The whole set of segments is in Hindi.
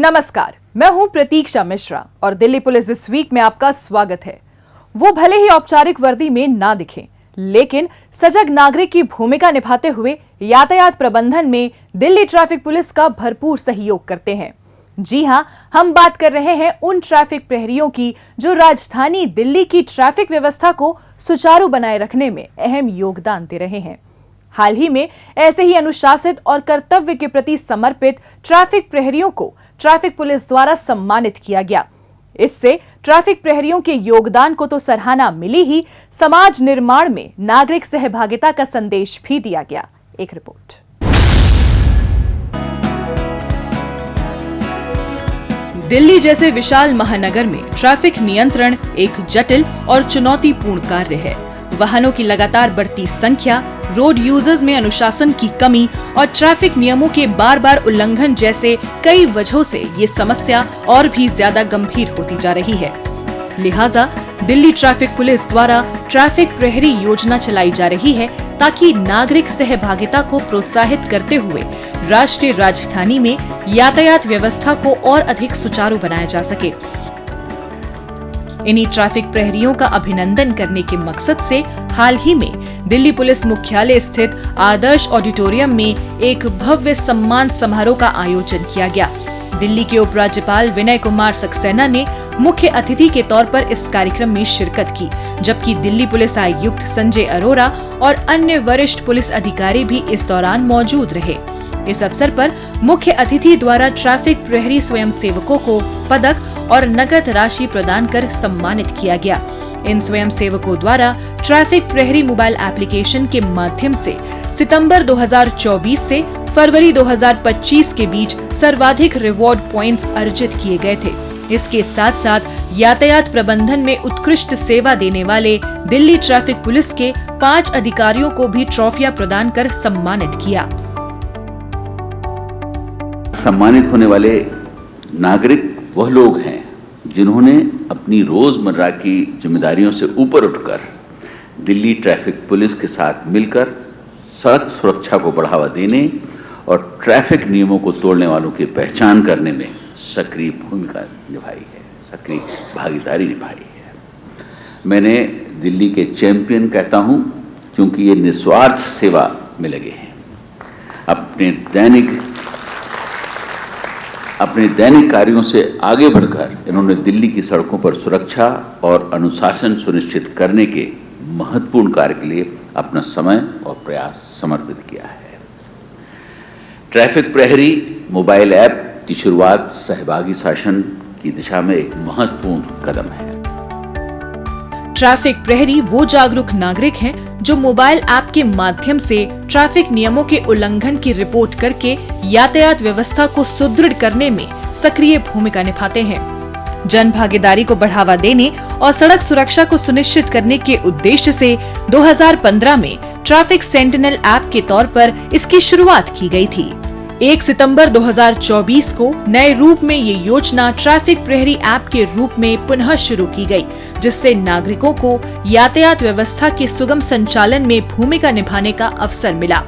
नमस्कार, मैं हूं प्रतीक्षा मिश्रा और दिल्ली पुलिस दिस वीक में आपका स्वागत है। वो भले ही औपचारिक वर्दी में ना दिखें, लेकिन सजग नागरिक की भूमिका निभाते हुए यातायात प्रबंधन में दिल्ली ट्रैफिक पुलिस का भरपूर सहयोग करते हैं। जी हां, हम बात कर रहे हैं उन ट्रैफिक प्रहरियों की जो राजधानी दिल्ली की ट्रैफिक व्यवस्था को सुचारू बनाए रखने में अहम योगदान दे रहे हैं। हाल ही में ऐसे ही अनुशासित और कर्तव्य के प्रति समर्पित ट्रैफिक प्रहरियों को ट्रैफिक पुलिस द्वारा सम्मानित किया गया। इससे ट्रैफिक प्रहरियों के योगदान को तो सराहना मिली ही, समाज निर्माण में नागरिक सहभागिता का संदेश भी दिया गया। एक रिपोर्ट। दिल्ली जैसे विशाल महानगर में ट्रैफिक नियंत्रण एक जटिल और चुनौतीपूर्ण कार्य है। वाहनों की लगातार बढ़ती संख्या, रोड यूजर्स में अनुशासन की कमी और ट्रैफिक नियमों के बार बार उल्लंघन जैसे कई वजहों से ये समस्या और भी ज्यादा गंभीर होती जा रही है। लिहाजा दिल्ली ट्रैफिक पुलिस द्वारा ट्रैफिक प्रहरी योजना चलाई जा रही है ताकि नागरिक सहभागिता को प्रोत्साहित करते हुए राष्ट्रीय राजधानी में यातायात व्यवस्था को और अधिक सुचारू बनाया जा सके। इन्हीं ट्रैफिक प्रहरियों का अभिनंदन करने के मकसद से हाल ही में दिल्ली पुलिस मुख्यालय स्थित आदर्श ऑडिटोरियम में एक भव्य सम्मान समारोह का आयोजन किया गया। दिल्ली के उपराज्यपाल विनय कुमार सक्सेना ने मुख्य अतिथि के तौर पर इस कार्यक्रम में शिरकत की, जबकि दिल्ली पुलिस आयुक्त संजय अरोरा और अन्य वरिष्ठ पुलिस अधिकारी भी इस दौरान मौजूद रहे। इस अवसर पर मुख्य अतिथि द्वारा ट्रैफिक प्रहरी स्वयंसेवकों को पदक और नकद राशि प्रदान कर सम्मानित किया गया। इन स्वयंसेवकों द्वारा ट्रैफिक प्रहरी मोबाइल एप्लीकेशन के माध्यम से सितंबर 2024 से फरवरी 2025 के बीच सर्वाधिक रिवॉर्ड पॉइंट्स अर्जित किए गए थे। इसके साथ साथ यातायात प्रबंधन में उत्कृष्ट सेवा देने वाले दिल्ली ट्रैफिक पुलिस के 5 अधिकारियों को भी ट्रॉफियां प्रदान कर सम्मानित किया। सम्मानित होने वाले नागरिक वह लोग हैं जिन्होंने अपनी रोजमर्रा की जिम्मेदारियों से ऊपर उठकर दिल्ली ट्रैफिक पुलिस के साथ मिलकर सड़क सुरक्षा को बढ़ावा देने और ट्रैफिक नियमों को तोड़ने वालों की पहचान करने में सक्रिय भूमिका निभाई है, सक्रिय भागीदारी निभाई है। मैंने दिल्ली के चैंपियन कहता हूं क्योंकि ये निस्वार्थ सेवा में लगे हैं। अपने दैनिक कार्यों से आगे बढ़कर इन्होंने दिल्ली की सड़कों पर सुरक्षा और अनुशासन सुनिश्चित करने के महत्वपूर्ण कार्य के लिए अपना समय और प्रयास समर्पित किया है। ट्रैफिक प्रहरी मोबाइल ऐप की शुरुआत सहभागी शासन की दिशा में एक महत्वपूर्ण कदम है। ट्रैफिक प्रहरी वो जागरूक नागरिक हैं जो मोबाइल ऐप के माध्यम से ट्रैफिक नियमों के उल्लंघन की रिपोर्ट करके यातायात व्यवस्था को सुदृढ़ करने में सक्रिय भूमिका निभाते हैं। जन भागीदारी को बढ़ावा देने और सड़क सुरक्षा को सुनिश्चित करने के उद्देश्य से 2015 में ट्रैफिक सेंटिनल ऐप के तौर पर इसकी शुरुआत की गई थी। 1 सितंबर 2024 को नए रूप में ये योजना ट्रैफिक प्रहरी ऐप के रूप में पुनः शुरू की गई, जिससे नागरिकों को यातायात व्यवस्था के सुगम संचालन में भूमिका निभाने का अवसर मिला।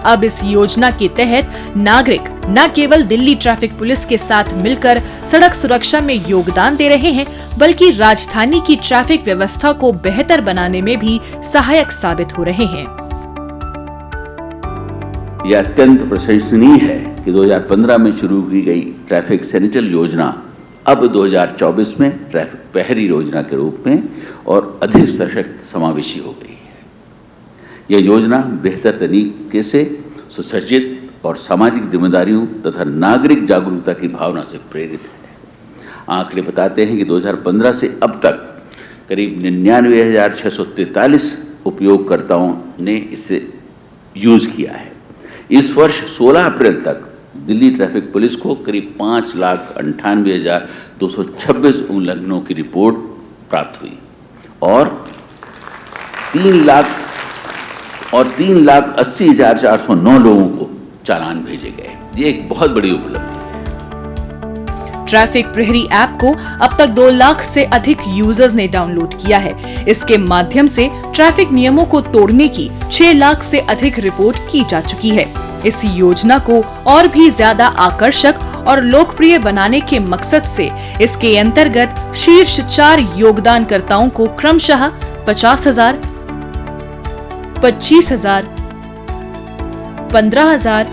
अब इस योजना के तहत नागरिक न केवल दिल्ली ट्रैफिक पुलिस के साथ मिलकर सड़क सुरक्षा में योगदान दे रहे हैं, बल्कि राजधानी की ट्रैफिक व्यवस्था को बेहतर बनाने में भी सहायक साबित हो रहे हैं। यह अत्यंत प्रशंसनीय है कि 2015 में शुरू की गई ट्रैफिक सेंटिनल योजना अब 2024 में ट्रैफिक प्रहरी योजना के रूप में और अधिक सशक्त समावेशी हो गई है। यह योजना बेहतर तरीके से सुसज्जित और सामाजिक जिम्मेदारियों तथा नागरिक जागरूकता की भावना से प्रेरित है। आंकड़े बताते हैं कि 2015 से अब तक करीब 99,643 उपयोगकर्ताओं ने इसे यूज किया है। इस वर्ष 16 अप्रैल तक दिल्ली ट्रैफिक पुलिस को करीब 5,98,226 उल्लंघनों की रिपोर्ट प्राप्त हुई और 3,80,409 लोगों को चालान भेजे गए। ये एक बहुत बड़ी उपलब्धि है। ट्रैफिक प्रहरी ऐप को अब तक 2 लाख से अधिक यूजर्स ने डाउनलोड किया है। इसके माध्यम से ट्रैफिक नियमों को तोड़ने की 6 लाख से अधिक रिपोर्ट की जा चुकी है। इस योजना को और भी ज्यादा आकर्षक और लोकप्रिय बनाने के मकसद से इसके अंतर्गत शीर्ष 4 योगदानकर्ताओं को क्रमशः 50,000, 25,000, 15,000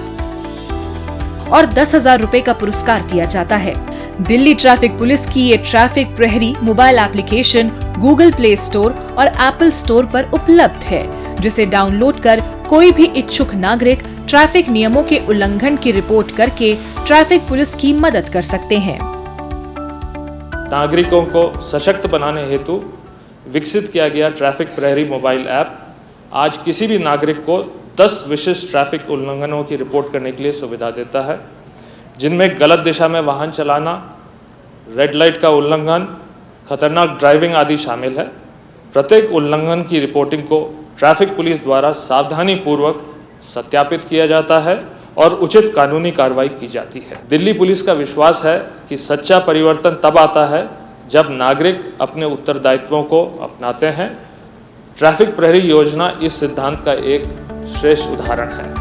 और 10,000 रुपए का पुरस्कार दिया जाता है। दिल्ली ट्रैफिक पुलिस की ये ट्रैफिक प्रहरी mobile application Google play store और एप्पल स्टोर पर उपलब्ध है, जिसे डाउनलोड कर कोई भी इच्छुक नागरिक ट्रैफिक नियमों के उल्लंघन की रिपोर्ट करके ट्रैफिक पुलिस की मदद कर सकते हैं। नागरिकों को सशक्त बनाने हेतु विकसित किया गया ट्रैफिक प्रहरी मोबाइल ऐप आज किसी भी नागरिक को 10 विशिष्ट ट्रैफिक उल्लंघनों की रिपोर्ट करने के लिए सुविधा देता है, जिनमें गलत दिशा में वाहन चलाना, रेड लाइट का उल्लंघन, खतरनाक ड्राइविंग आदि शामिल है। प्रत्येक उल्लंघन की रिपोर्टिंग को ट्रैफिक पुलिस द्वारा सावधानी पूर्वक सत्यापित किया जाता है और उचित कानूनी कार्रवाई की जाती है। दिल्ली पुलिस का विश्वास है कि सच्चा परिवर्तन तब आता है जब नागरिक अपने उत्तरदायित्वों को अपनाते हैं। ट्रैफिक प्रहरी योजना इस सिद्धांत का एक श्रेष्ठ उदाहरण है।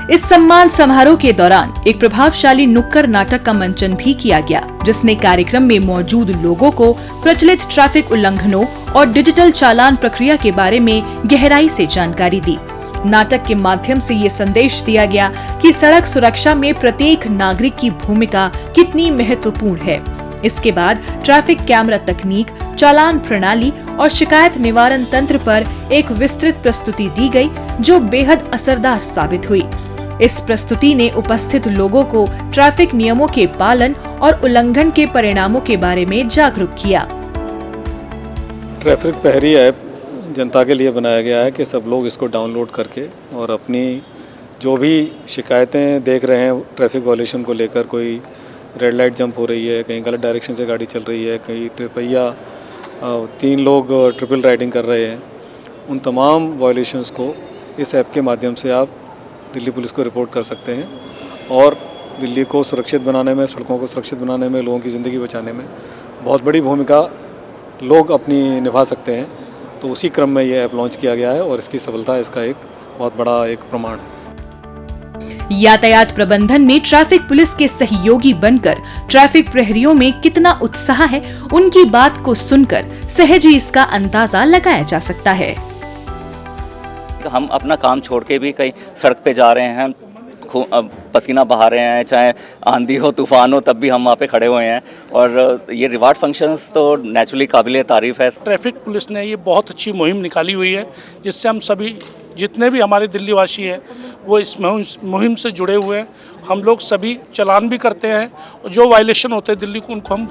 इस सम्मान समारोह के दौरान एक प्रभावशाली नुक्कड़ नाटक का मंचन भी किया गया, जिसने कार्यक्रम में मौजूद लोगों को प्रचलित ट्रैफिक उल्लंघनों और डिजिटल चालान प्रक्रिया के बारे में गहराई से जानकारी दी। नाटक के माध्यम से ये संदेश दिया गया कि सड़क सुरक्षा में प्रत्येक नागरिक की भूमिका कितनी महत्वपूर्ण है। इसके बाद ट्रैफिक कैमरा तकनीक, चालान प्रणाली और शिकायत निवारण तंत्र पर एक विस्तृत प्रस्तुति दी गई, जो बेहद असरदार साबित हुई। इस प्रस्तुति ने उपस्थित लोगों को ट्रैफिक नियमों के पालन और उल्लंघन के परिणामों के बारे में जागरूक किया। ट्रैफिक प्रहरी ऐप जनता के लिए बनाया गया है कि सब लोग इसको डाउनलोड करके और अपनी जो भी शिकायतें देख रहे हैं ट्रैफिक वायलेशन को लेकर, कोई रेड लाइट जंप हो रही है, कहीं गलत डायरेक्शन से गाड़ी चल रही है, कहीं तिरपैया 3 लोग ट्रिपल राइडिंग कर रहे हैं, उन तमाम वायलेशंस को इस ऐप के माध्यम से आप दिल्ली पुलिस को रिपोर्ट कर सकते हैं और दिल्ली को सुरक्षित बनाने में, सड़कों को सुरक्षित बनाने में, लोगों की ज़िंदगी बचाने में बहुत बड़ी भूमिका लोग अपनी निभा सकते हैं। तो उसी क्रम में ये ऐप लॉन्च किया गया है और इसकी सफलता इसका एक बहुत बड़ा एक प्रमाण है। यातायात प्रबंधन में ट्रैफिक पुलिस के सहयोगी बनकर ट्रैफिक प्रहरियों में कितना उत्साह है, उनकी बात को सुनकर सहज ही इसका अंदाजा लगाया जा सकता है। हम अपना काम छोड़ के भी कहीं सड़क पे जा रहे हैं, पसीना बहा रहे हैं, चाहे आंधी हो तूफान हो, तब भी हम वहाँ पे खड़े हुए हैं और ये रिवार्ड फंक्शंस तो नेचुरली काबिल तारीफ़ है। ट्रैफिक पुलिस ने ये बहुत अच्छी मुहिम निकाली हुई है, जिससे हम सभी जितने भी हमारे दिल्ली वासी हैं वो इस मुहिम से जुड़े हुए हैं। हम लोग सभी चालान भी करते हैं और जो वायलेशन होते हैं दिल्ली को, उनको हम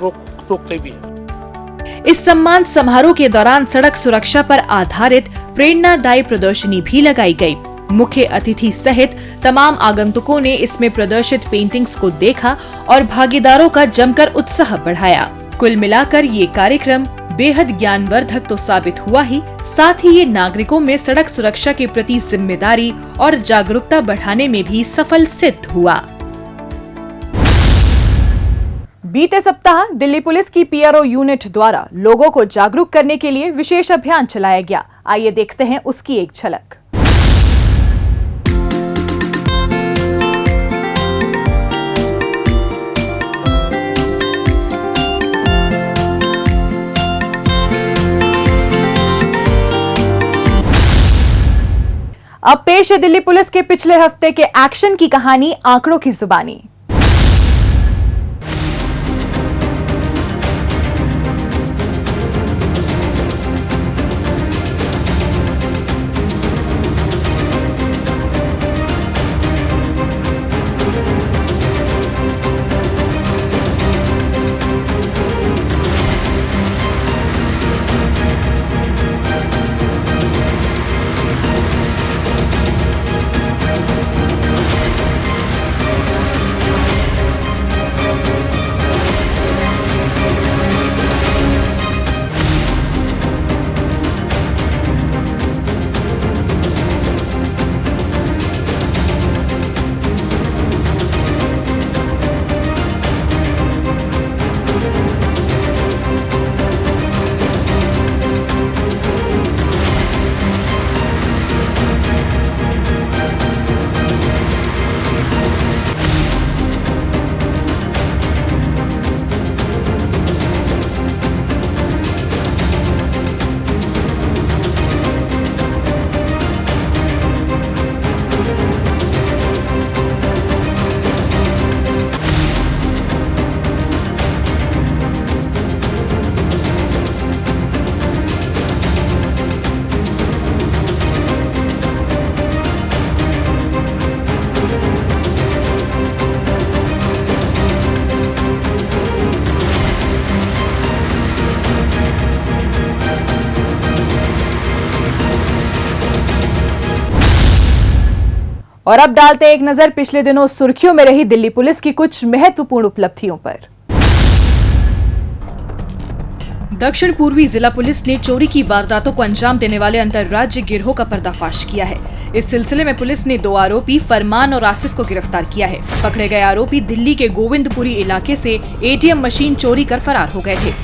रोकते भी हैं। इस सम्मान समारोह के दौरान सड़क सुरक्षा पर आधारित प्रेरणादायी प्रदर्शनी भी लगाई गई। मुख्य अतिथि सहित तमाम आगंतुकों ने इसमें प्रदर्शित पेंटिंग्स को देखा और भागीदारों का जमकर उत्साह बढ़ाया। कुल मिलाकर ये कार्यक्रम बेहद ज्ञानवर्धक तो साबित हुआ ही, साथ ही ये नागरिकों में सड़क सुरक्षा के प्रति जिम्मेदारी और जागरूकता बढ़ाने में भी सफल सिद्ध हुआ। बीते सप्ताह दिल्ली पुलिस की PRO यूनिट द्वारा लोगों को जागरूक करने के लिए विशेष अभियान चलाया गया। आइए देखते हैं उसकी एक झलक। अब पेश है दिल्ली पुलिस के पिछले हफ्ते के एक्शन की कहानी आंकड़ों की जुबानी। और अब डालते हैं एक नजर पिछले दिनों सुर्खियों में रही दिल्ली पुलिस की कुछ महत्वपूर्ण उपलब्धियों पर। दक्षिण पूर्वी जिला पुलिस ने चोरी की वारदातों को अंजाम देने वाले अंतर्राज्य गिरोह का पर्दाफाश किया है। इस सिलसिले में पुलिस ने 2 आरोपी फरमान और आसिफ को गिरफ्तार किया है। पकड़े गए आरोपी दिल्ली के गोविंदपुरी इलाके से एटीएम मशीन चोरी कर फरार हो गए थे।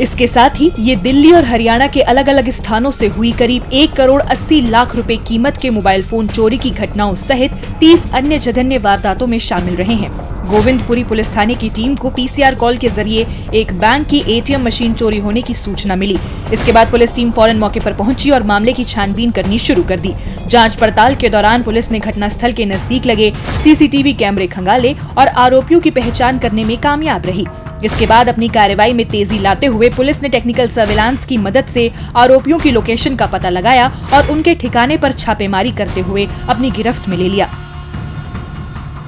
इसके साथ ही ये दिल्ली और हरियाणा के अलग अलग स्थानों से हुई करीब 1 करोड़ 80 लाख रुपए कीमत के मोबाइल फोन चोरी की घटनाओं सहित 30 अन्य जघन्य वारदातों में शामिल रहे हैं। गोविंदपुरी पुलिस थाने की टीम को पीसीआर कॉल के जरिए एक बैंक की एटीएम मशीन चोरी होने की सूचना मिली। इसके बाद पुलिस टीम फौरन मौके पर पहुंची और मामले की छानबीन करनी शुरू कर दी। जांच पड़ताल के दौरान पुलिस ने घटनास्थल के नजदीक लगे सीसीटीवी कैमरे खंगाले और आरोपियों की पहचान करने में कामयाब रही। इसके बाद अपनी कार्रवाई में तेजी लाते हुए पुलिस ने टेक्निकल सर्विलांस की मदद से आरोपियों की लोकेशन का पता लगाया और उनके ठिकाने पर छापेमारी करते हुए अपनी गिरफ्त में ले लिया।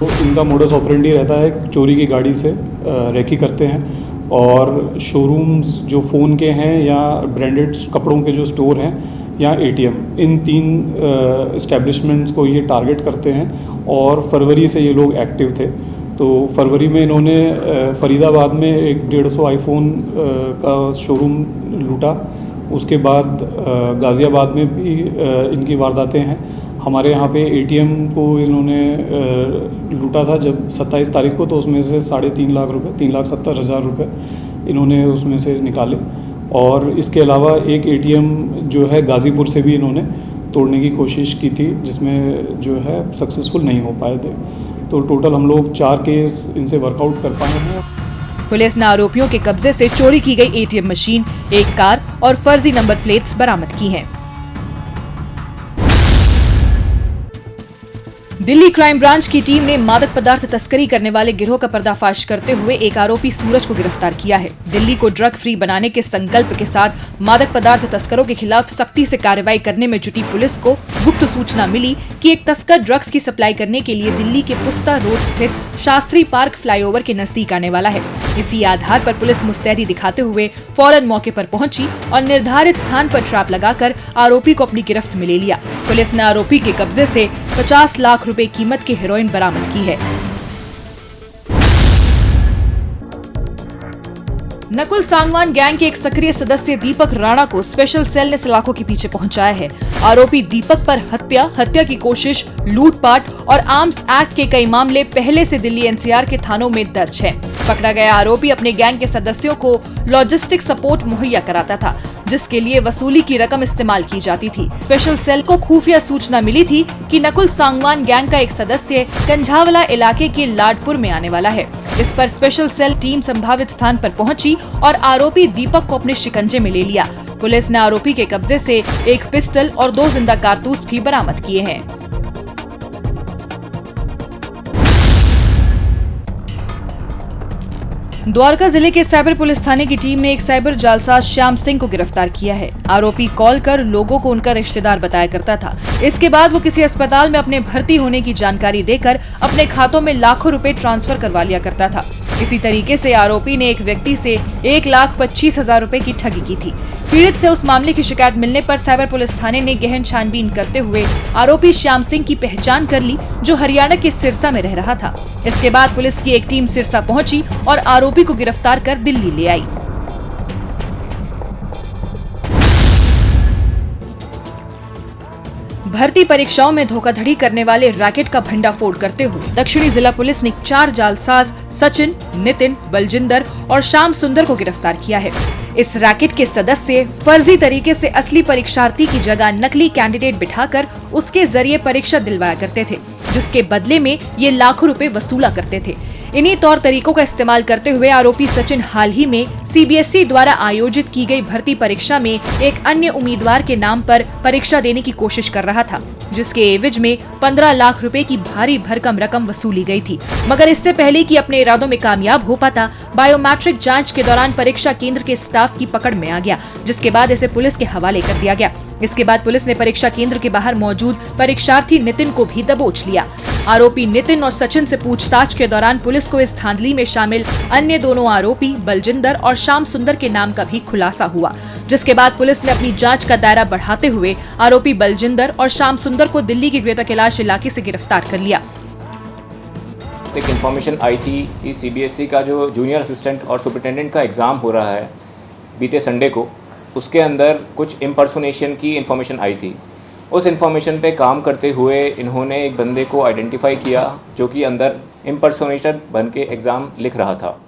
तो इनका मोडस ऑपरेंडी रहता है चोरी की गाड़ी से रेकी करते हैं और शोरूम्स जो फ़ोन के हैं या ब्रांडेड कपड़ों के जो स्टोर हैं या एटीएम, इन 3 इस्टेब्लिशमेंट्स को ये टारगेट करते हैं और फरवरी से ये लोग एक्टिव थे। तो फरवरी में इन्होंने फरीदाबाद में एक 150 आईफोन का शोरूम लूटा। उसके बाद गाज़ियाबाद में भी इनकी वारदातें हैं। हमारे यहाँ पे एटीएम को इन्होंने लूटा था जब 27 तारीख को, तो उसमें से 3.5 लाख रुपए, 3,70,000 रुपये इन्होंने उसमें से निकाले। और इसके अलावा एक एटीएम जो है गाज़ीपुर से भी इन्होंने तोड़ने की कोशिश की थी, जिसमें जो है सक्सेसफुल नहीं हो पाए थे। तो टोटल हम लोग 4 केस इनसे वर्कआउट कर पाए हैं। पुलिस ने आरोपियों के कब्जे से चोरी की गई एटीएम मशीन, एक कार और फर्जी नंबर प्लेट्स बरामद की हैं। दिल्ली क्राइम ब्रांच की टीम ने मादक पदार्थ तस्करी करने वाले गिरोह का पर्दाफाश करते हुए एक आरोपी सूरज को गिरफ्तार किया है। दिल्ली को ड्रग फ्री बनाने के संकल्प के साथ मादक पदार्थ तस्करों के खिलाफ सख्ती से कार्रवाई करने में जुटी पुलिस को गुप्त सूचना मिली कि एक तस्कर ड्रग्स की सप्लाई करने के लिए दिल्ली के पुस्ता रोड स्थित शास्त्री पार्क फ्लाईओवर के नजदीक आने वाला है। इसी आधार पर पुलिस मुस्तैदी दिखाते हुए फौरन मौके पर पहुंची और निर्धारित स्थान पर ट्रैप लगाकर आरोपी को अपनी गिरफ्त में ले लिया। पुलिस ने आरोपी के कब्जे से 50 लाख रुपए कीमत की हेरोइन बरामद की है। नकुल सांगवान गैंग के एक सक्रिय सदस्य दीपक राणा को स्पेशल सेल ने सलाखों के पीछे पहुंचाया है। आरोपी दीपक पर हत्या की कोशिश, लूटपाट और आर्म्स एक्ट के कई मामले पहले से दिल्ली एनसीआर के थानों में दर्ज है। पकड़ा गया आरोपी अपने गैंग के सदस्यों को लॉजिस्टिक सपोर्ट मुहैया कराता था, जिसके लिए वसूली की रकम इस्तेमाल की जाती थी। स्पेशल सेल को खुफिया सूचना मिली थी कि नकुल सांगवान गैंग का एक सदस्य कंझावला इलाके के लाडपुर में आने वाला है। इस पर स्पेशल सेल टीम संभावित स्थान पर पहुंची और आरोपी दीपक को अपने शिकंजे में ले लिया। पुलिस ने आरोपी के कब्जे से एक पिस्टल और 2 जिंदा कारतूस भी बरामद किए हैं। द्वारका जिले के साइबर पुलिस थाने की टीम ने एक साइबर जालसाज श्याम सिंह को गिरफ्तार किया है। आरोपी कॉल कर लोगों को उनका रिश्तेदार बताया करता था। इसके बाद वो किसी अस्पताल में अपने भर्ती होने की जानकारी देकर अपने खातों में लाखों रुपए ट्रांसफर करवा लिया करता था। इसी तरीके से आरोपी ने एक व्यक्ति से 1,25,000 रुपए की ठगी की थी। पीड़ित से उस मामले की शिकायत मिलने पर साइबर पुलिस थाने ने गहन छानबीन करते हुए आरोपी श्याम सिंह की पहचान कर ली, जो हरियाणा के सिरसा में रह रहा था। इसके बाद पुलिस की एक टीम सिरसा पहुंची और आरोपी को गिरफ्तार कर दिल्ली ले आई। भर्ती परीक्षाओं में धोखाधड़ी करने वाले रैकेट का भंडाफोड़ करते हुए दक्षिणी जिला पुलिस ने 4 जालसाज सचिन, नितिन, बलजिंदर और श्याम सुंदर को गिरफ्तार किया है। इस रैकेट के सदस्य फर्जी तरीके से असली परीक्षार्थी की जगह नकली कैंडिडेट बिठाकर उसके जरिए परीक्षा दिलवाया करते थे, जिसके बदले में ये लाखों रुपए वसूला करते थे। इन्हीं तौर तरीकों का इस्तेमाल करते हुए आरोपी सचिन हाल ही में सीबीएसई द्वारा आयोजित की गई भर्ती परीक्षा में एक अन्य उम्मीदवार के नाम पर परीक्षा देने की कोशिश कर रहा था, जिसके एवज में 15 लाख रुपए की भारी भरकम रकम वसूली गई थी। मगर इससे पहले कि अपने इरादों में कामयाब हो पाता, बायोमेट्रिक जांच के दौरान परीक्षा केंद्र के स्टाफ की पकड़ में आ गया, जिसके बाद इसे पुलिस के हवाले कर दिया गया। इसके बाद पुलिस ने परीक्षा केंद्र के बाहर मौजूद परीक्षार्थी नितिन को भी दबोच लिया। आरोपी नितिन और सचिन से पूछताछ के दौरान पुलिस को इस धांधली में शामिल अन्य दोनों आरोपी बलजिंदर और श्याम सुंदर के नाम का भी खुलासा हुआ, जिसके बाद पुलिस ने अपनी जांच का दायरा बढ़ाते हुए आरोपी बलजिंदर और श्याम सुंदर को दिल्ली के ग्रेटर कैलाश इलाके से गिरफ्तार कर लिया। एक इन्फॉर्मेशन आई थी कि सीबीएसई का जो जूनियर असिस्टेंट और सुपरिटेंडेंट का एग्ज़ाम हो रहा है बीते संडे को, उसके अंदर कुछ इम्पर्सोनेशन की इन्फॉर्मेशन आई थी। उस इन्फॉर्मेशन पे काम करते हुए इन्होंने एक बंदे को आइडेंटिफाई किया जो कि अंदर इम्पर्सोनेटर बन के एग्ज़ाम लिख रहा था।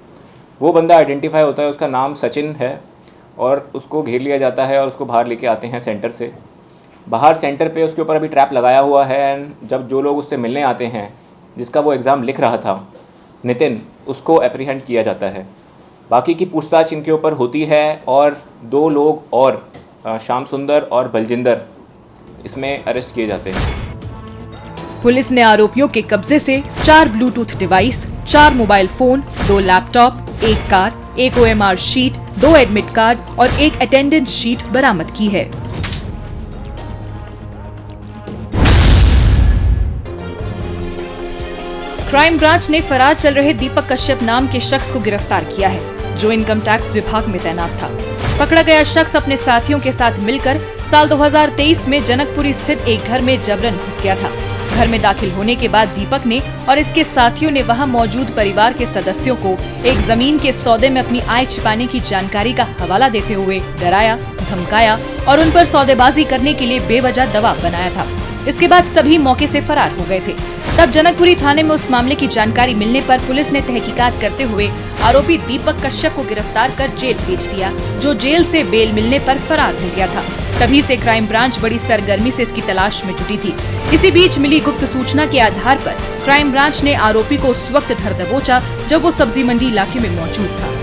वो बंदा आइडेंटिफाई होता है, उसका नाम सचिन है और उसको घेर लिया जाता है और उसको बाहर लेके आते हैं सेंटर से। बाहर सेंटर पे उसके ऊपर अभी ट्रैप लगाया हुआ है एंड जब जो लोग उससे मिलने आते हैं, जिसका वो एग्ज़ाम लिख रहा था नितिन, उसको एप्रीहेंड किया जाता है। बाकी की पूछताछ इनके ऊपर होती है और 2 लोग और श्याम सुंदर और बलजिंदर इसमें अरेस्ट किए जाते हैं। पुलिस ने आरोपियों के कब्जे से 4 Bluetooth device, 4 mobile phone, 2 laptop, 1 car, 1 OMR sheet, 2 admit card और 1 अटेंडेंस शीट बरामद की है। क्राइम ब्रांच ने फरार चल रहे दीपक कश्यप नाम के शख्स को गिरफ्तार किया है, जो इनकम टैक्स विभाग में तैनात था। पकड़ा गया शख्स अपने साथियों के साथ मिलकर साल 2023 में जनकपुरी स्थित एक घर में जबरन घुस गया था। घर में दाखिल होने के बाद दीपक ने और इसके साथियों ने वहां मौजूद परिवार के सदस्यों को एक जमीन के सौदे में अपनी आय छिपाने की जानकारी का हवाला देते हुए डराया, धमकाया और उन पर सौदेबाजी करने के लिए बेवजह दबाव बनाया था। इसके बाद सभी मौके से फरार हो गए थे। तब जनकपुरी थाने में उस मामले की जानकारी मिलने पर पुलिस ने तहकीकात करते हुए आरोपी दीपक कश्यप को गिरफ्तार कर जेल भेज दिया, जो जेल से बेल मिलने पर फरार हो गया था। तभी से क्राइम ब्रांच बड़ी सरगर्मी से इसकी तलाश में जुटी थी। इसी बीच मिली गुप्त सूचना के आधार पर क्राइम ब्रांच ने आरोपी को उस वक्त धर दबोचा जब वो सब्जी मंडी इलाके में मौजूद था।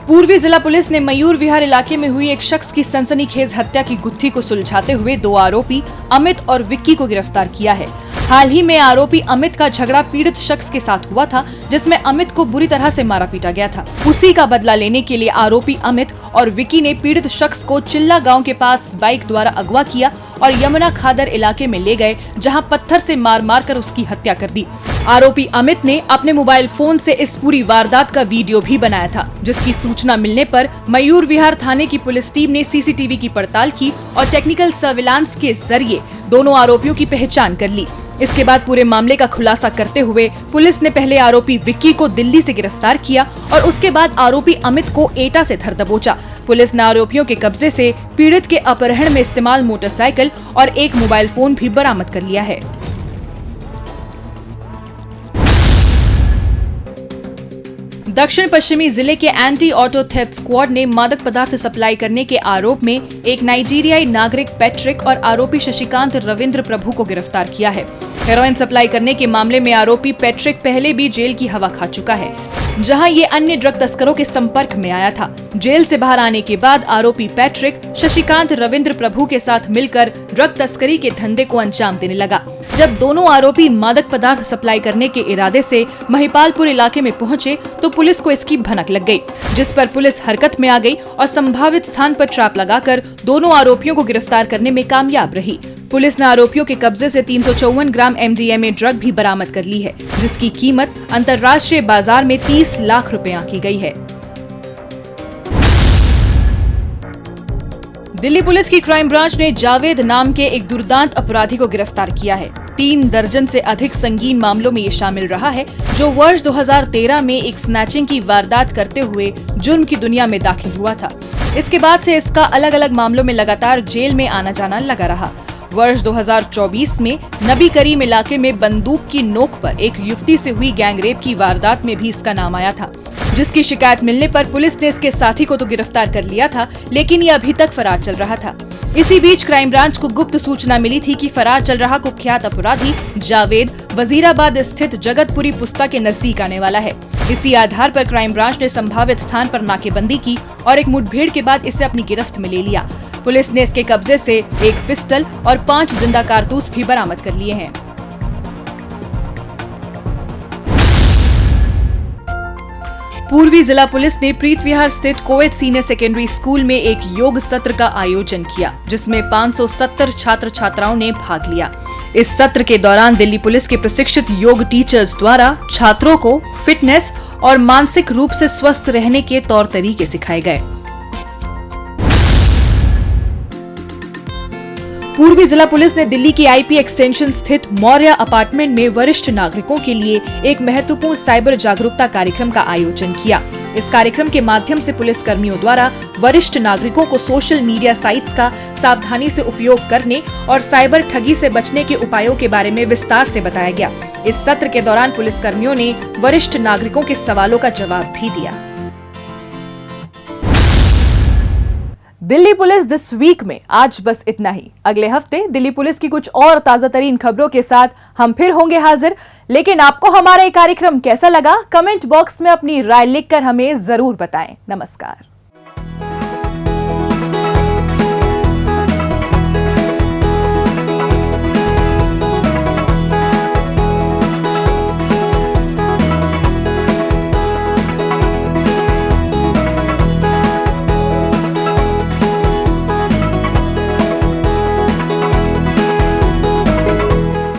पूर्वी जिला पुलिस ने मयूर विहार इलाके में हुई एक शख्स की सनसनीखेज हत्या की गुत्थी को सुलझाते हुए 2 आरोपी अमित और विक्की को गिरफ्तार किया है। हाल ही में आरोपी अमित का झगड़ा पीड़ित शख्स के साथ हुआ था, जिसमें अमित को बुरी तरह से मारा पीटा गया था। उसी का बदला लेने के लिए आरोपी अमित और विक्की ने पीड़ित शख्स को चिल्ला गांव के पास बाइक द्वारा अगवा किया और यमुना खादर इलाके में ले गए, जहां पत्थर से मार मार कर उसकी हत्या कर दी। आरोपी अमित ने अपने मोबाइल फोन से इस पूरी वारदात का वीडियो भी बनाया था, जिसकी सूचना मिलने पर मयूर विहार थाने की पुलिस टीम ने सीसीटीवी की पड़ताल की और टेक्निकल सर्विलांस के जरिए दोनों आरोपियों की पहचान कर ली। इसके बाद पूरे मामले का खुलासा करते हुए पुलिस ने पहले आरोपी विक्की को दिल्ली से गिरफ्तार किया और उसके बाद आरोपी अमित को एटा से धर दबोचा। पुलिस ने आरोपियों के कब्जे से पीड़ित के अपहरण में इस्तेमाल मोटरसाइकिल और 1 मोबाइल फोन भी बरामद कर लिया है। दक्षिण पश्चिमी जिले के एंटी ऑटो थेफ्ट स्क्वाड ने मादक पदार्थ सप्लाई करने के आरोप में एक नाइजीरियाई नागरिक पैट्रिक और आरोपी शशिकांत रविंद्र प्रभु को गिरफ्तार किया है। हेरोइन सप्लाई करने के मामले में आरोपी पैट्रिक पहले भी जेल की हवा खा चुका है, जहां ये अन्य ड्रग तस्करों के संपर्क में आया था। जेल से बाहर आने के बाद आरोपी पैट्रिक शशिकांत रविंद्र प्रभु के साथ मिलकर ड्रग तस्करी के धंधे को अंजाम देने लगा। जब दोनों आरोपी मादक पदार्थ सप्लाई करने के इरादे से महिपालपुर इलाके में पहुंचे तो पुलिस को इसकी भनक लग गई, जिस पर पुलिस हरकत में आ गई और संभावित स्थान पर ट्रैप लगाकर दोनों आरोपियों को गिरफ्तार करने में कामयाब रही। पुलिस ने आरोपियों के कब्जे से 354 ग्राम MDMA ड्रग भी बरामद कर ली है, जिसकी कीमत अंतर्राष्ट्रीय बाजार में 30 लाख रुपए आंकी गई है। दिल्ली पुलिस की क्राइम ब्रांच ने जावेद नाम के एक दुर्दांत अपराधी को गिरफ्तार किया है। 3 दर्जन से अधिक संगीन मामलों में ये शामिल रहा है, जो वर्ष 2013 में एक स्नैचिंग की वारदात करते हुए जुर्म की दुनिया में दाखिल हुआ था। इसके बाद से इसका अलग अलग मामलों में लगातार जेल में आना जाना लगा रहा। वर्ष 2024 में नबी करीम इलाके में बंदूक की नोक पर एक युवती से हुई गैंगरेप की वारदात में भी इसका नाम आया था, जिसकी शिकायत मिलने पर पुलिस ने इसके साथी को तो गिरफ्तार कर लिया था, लेकिन ये अभी तक फरार चल रहा था। इसी बीच क्राइम ब्रांच को गुप्त सूचना मिली थी कि फरार चल रहा कुख्यात अपराधी जावेद वजीराबाद स्थित जगतपुरी पुस्ता के नजदीक आने वाला है। इसी आधार पर क्राइम ब्रांच ने संभावित स्थान पर नाकेबंदी की और एक मुठभेड़ के बाद इसे अपनी गिरफ्त में ले लिया। पुलिस ने इसके कब्जे से एक पिस्टल और 5 जिंदा कारतूस भी बरामद कर लिए हैं। पूर्वी जिला पुलिस ने प्रीत विहार स्थित कोएट सीनियर सेकेंडरी स्कूल में एक योग सत्र का आयोजन किया, जिसमें 570 छात्र छात्राओं ने भाग लिया। इस सत्र के दौरान दिल्ली पुलिस के प्रशिक्षित योग टीचर्स द्वारा छात्रों को फिटनेस और मानसिक रूप से स्वस्थ रहने के तौर तरीके सिखाए गए। पूर्वी जिला पुलिस ने दिल्ली की आईपी एक्सटेंशन स्थित मौर्य अपार्टमेंट में वरिष्ठ नागरिकों के लिए एक महत्वपूर्ण साइबर जागरूकता कार्यक्रम का आयोजन किया। इस कार्यक्रम के माध्यम से पुलिस कर्मियों द्वारा वरिष्ठ नागरिकों को सोशल मीडिया साइट्स का सावधानी से उपयोग करने और साइबर ठगी से बचने के उपायों के बारे में विस्तार से बताया गया। इस सत्र के दौरान पुलिस कर्मियों ने वरिष्ठ नागरिकों के सवालों का जवाब भी दिया। दिल्ली पुलिस दिस वीक में आज बस इतना ही। अगले हफ्ते दिल्ली पुलिस की कुछ और ताजा तरीन खबरों के साथ हम फिर होंगे हाजिर। लेकिन आपको हमारा ये कार्यक्रम कैसा लगा, कमेंट बॉक्स में अपनी राय लिखकर हमें जरूर बताएं। नमस्कार।